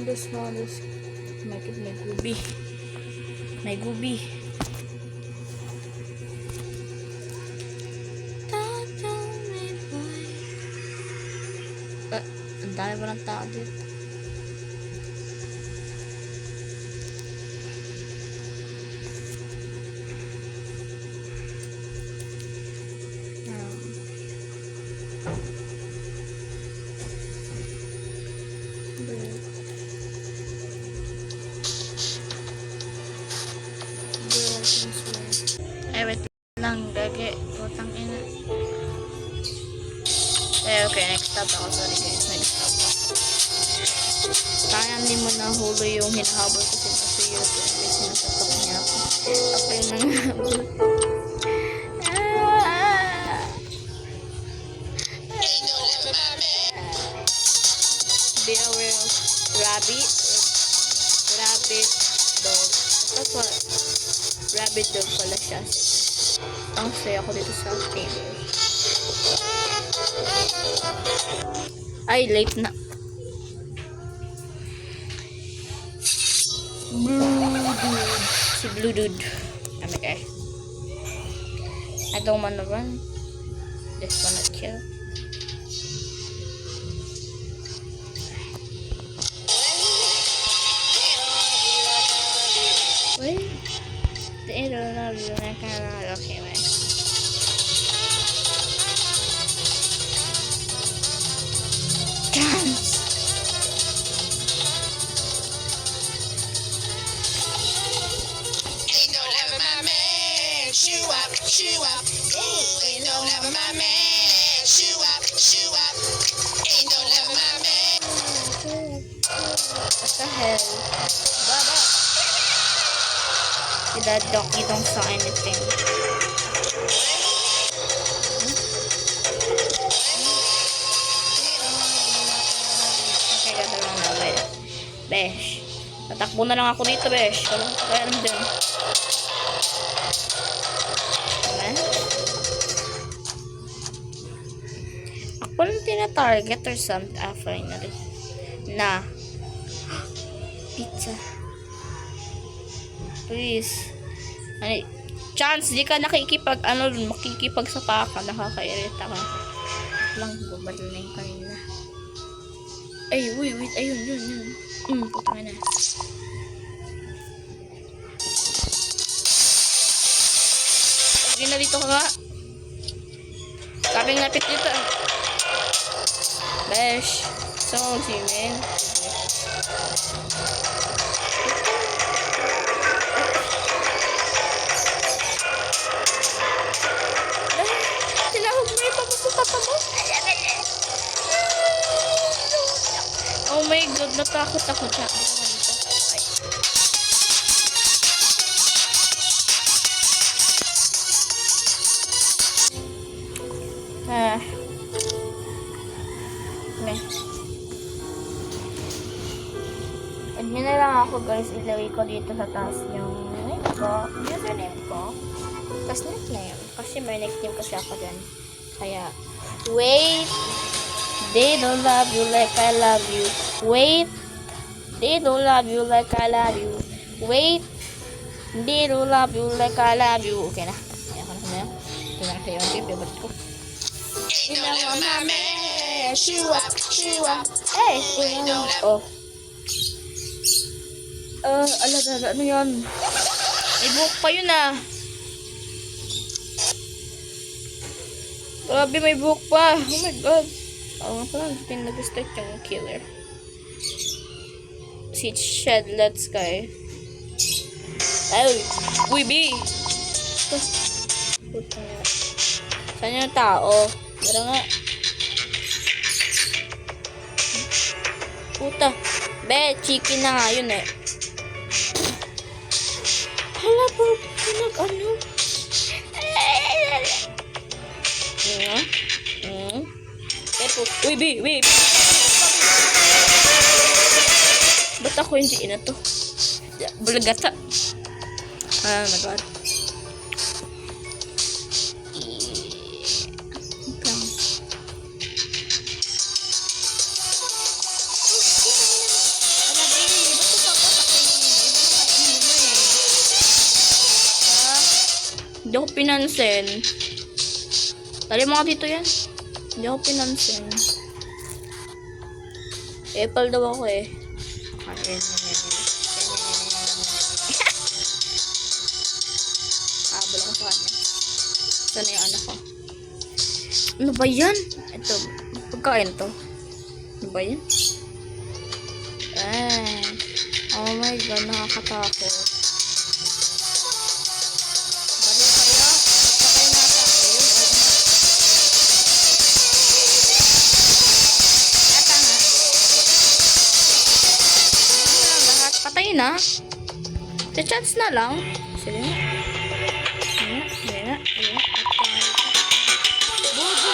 the smallest. My God, may gubi. May gubi. Ang dami ba ng tao dito? Eh, wait lang, gagi. Putang ina. Okay, next stop ako. Sorry guys, next stop ako. Kaya hindi mo nahuli yung hinahabol ko sila sa YouTube. Kasi natatok niya ako. Ako yung nanghabol. Be aware of rabbit dog. That's what rabbit dog pala siya. Ang saya ko dito sa game. Ay, late na. Si Blue Dude. Okay. I don't wanna run. Just wanna kill. Wait. They don't love you like I love. Okay, man. Dance. Ain't no never my man. Shoe up, shoe up. Ooh, ain't no never my man. Shoe up, shoe up. Ain't no never my man. What the hell? Baba. That dog, you don't saw anything. Okay, gata lang na, besh. Tatakbo na lang ako dito, besh. Kaya naman dyan. Amen? Ako lang tina-target or something. Finally. Na. Pizza. Please. Ay, Chance, di ka makikipag sa paka, nakakairita ka. Lang, bubadal na yung kanina. Ay, wait, ayun, yun. Putang na. Sabi na dito ka nga. Sabing lapit dito. Besh. So, si men. Oh my God, natakot ako siya. Admin na lang ako guys, ilagay ko dito sa taas yung username ko. Tapos nickname. Kasi may nickname kasi ako dyan. Kaya, wait. They don't love you like I love you. Wait. They don't love you like I love you. Wait. They don't love you like I love you. Okay na. Ayan ko na sa'yo. Ito na sa'yo. Okay, favorite ko. Ain't no never my man. Shoe up, shoe up. Hey! Oh. Ano yan? May buhok pa yun ah. Grabe, may buhok pa. Oh my God. Oo, parang pinag-start yung killer. Si Shed Let's Guy. Ay! Uy, B! Ito. Puta nga. Saan yung tao? Pero nga. Puta. Be, chicken na nga yun eh. Hala po, pinag-ano? Uy, B, wait. Ba't ako hindi ina to? Bulagata. Oh my God. Hindi ako pinansin. Dali mga dito yan. Hindi ako pinansin. Apple daw ako eh. Habol ako sa kanya. Sana yung anak ko. Ano ba yan? Ito. Pagkain to. Ano ba yan? Oh my god, nakakatakot. Bali kayo? Patay na ata kayo. Ata nga. Lahat patay na. Chance na lang. Sige na. Sige na. Bobo.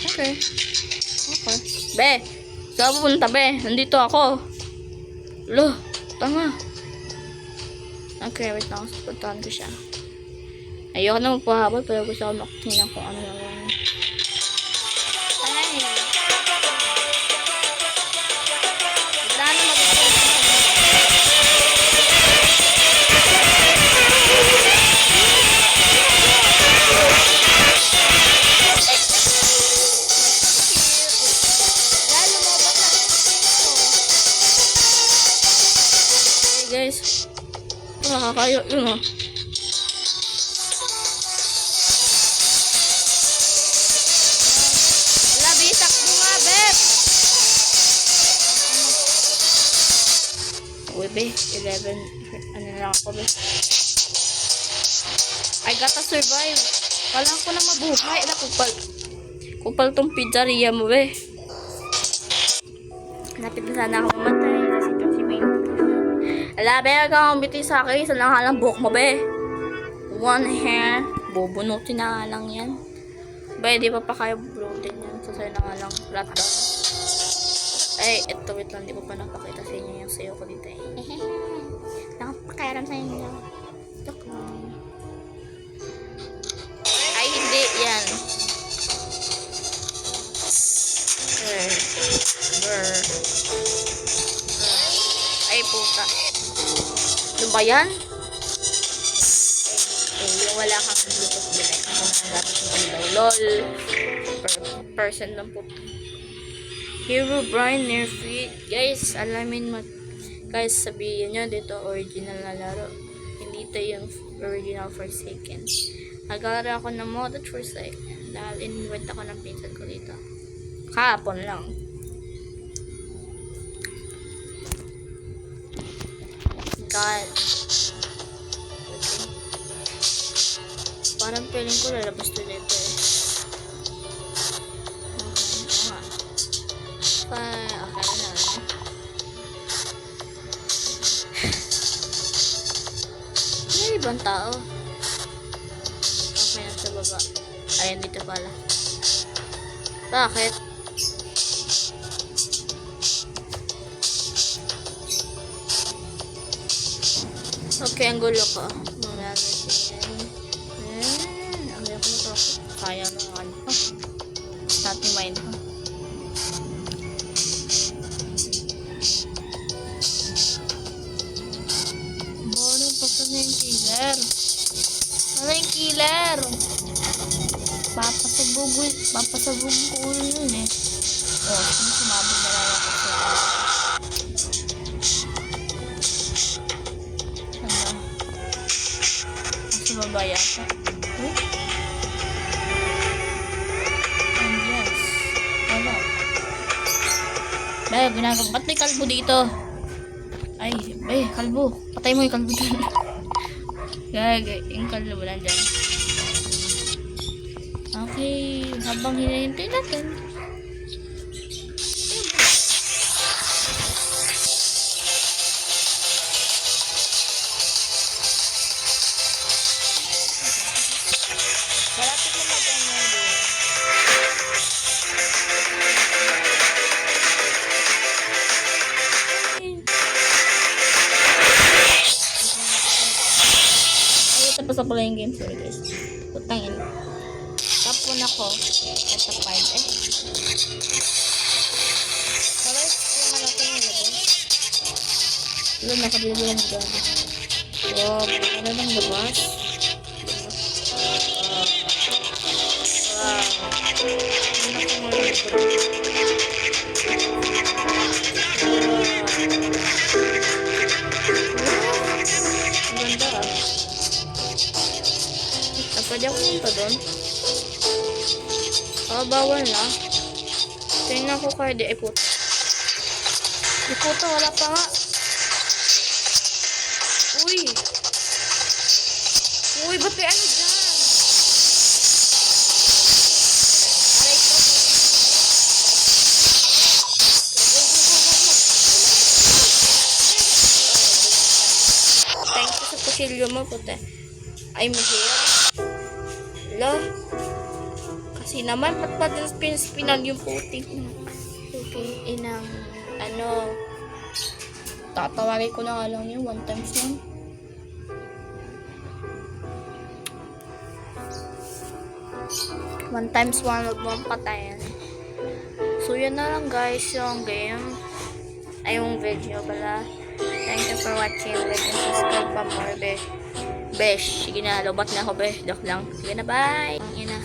Okay. Okay. Be. Saan pupunta, be? Nandito ako. Lo. Tanga. Okay, wait lang. Puntahan ko siya. Ayoko na magpahabol pero gusto ko makatingnan kung ano naman. Ay. Plano guys. Nakakayo yun oh. Labi, takbo nga, bet! Uy, be. 11. Ano na lang ako, be. I gotta survive. Kailangan ko na mabuhay. Kupal tong pizzeria mo, be. Napit na sana ako mamatay. Kasi itong si May. Ala, be, huwag kang umiti sa akin. Isa lang halang buhok mo, be. One hair. Bubunutin na nga lang yan. Be, di pa kaya bubunutin yan. So, sa'yo na nga lang. Flat down. Ay, ito, wait lang. Di ko pa napakita sa inyo yung sayo ko dito eh. Nakapakayaram sa inyo. Joke lang. Ay, hindi. Yan. Ay, puta. Ano ba yan? Yung wala kang Bluetooth device. Ako na gamit yung ilaw. LOL. Person lang po. Hero Brian near feet. Guys, alamin mo. Guys, sabihin nyo dito original na laro. Hindi ito yung original Forsaken. Naglalaro ako ng modded Forsaken. Dahil in-invite ako ng pinsan ko dito. Kahapon lang. God. Parang feeling ko lalabas to dito eh. Okay, okay na. May ibang tao. Okay na sa baba. Ayan dito pala. Bakit? Okay, ang gulo ko. Ang gulo ko na to. Kaya na ano. Start yung mind ko. Bono, pagka na yung killer. Ano yung killer? Papasabog ko ulo nun eh. Oh, sumabog na lang ako sa babaya ka. And yes. Wala. Be, ginagawa. Ba't may kalbo dito? Ay, be, kalbo. Patay mo yung kalbo dun. Gagay, yung kalbo nandyan. Okay, habang hinahintay natin. Malapit na mag-ano din. Ay, tapos na pala yung game. Sorry guys. Putangin. Tapon ako. Ito 5 eh. Sorry, yung malapit na nilabas. Wala, nakabili lang dito. Wow, ano lang labas? Wow. Ano ko ngayon ito? Ang ganda ah. Pwede ako punta doon? Bawal na. Tingnan ko kaya di puto. Di puto, wala pa nga. Uy! Uy, ba't may ano dyan? Aray ko. Thank you sa pusilyo mo, puti. I'm here. Ala. Kasi naman, ba't spinal yung puting inang, ano, tatawagin ko na nga lang yun, 1 times lang. One times one, huwag mong patayin. So, yun na lang guys, yung game. Ay, yung video pala. Thank you for watching. Like and subscribe pa more, besh. Sige na, lobat na ako, besh. Joke lang. Sige na, bye. Ang ina.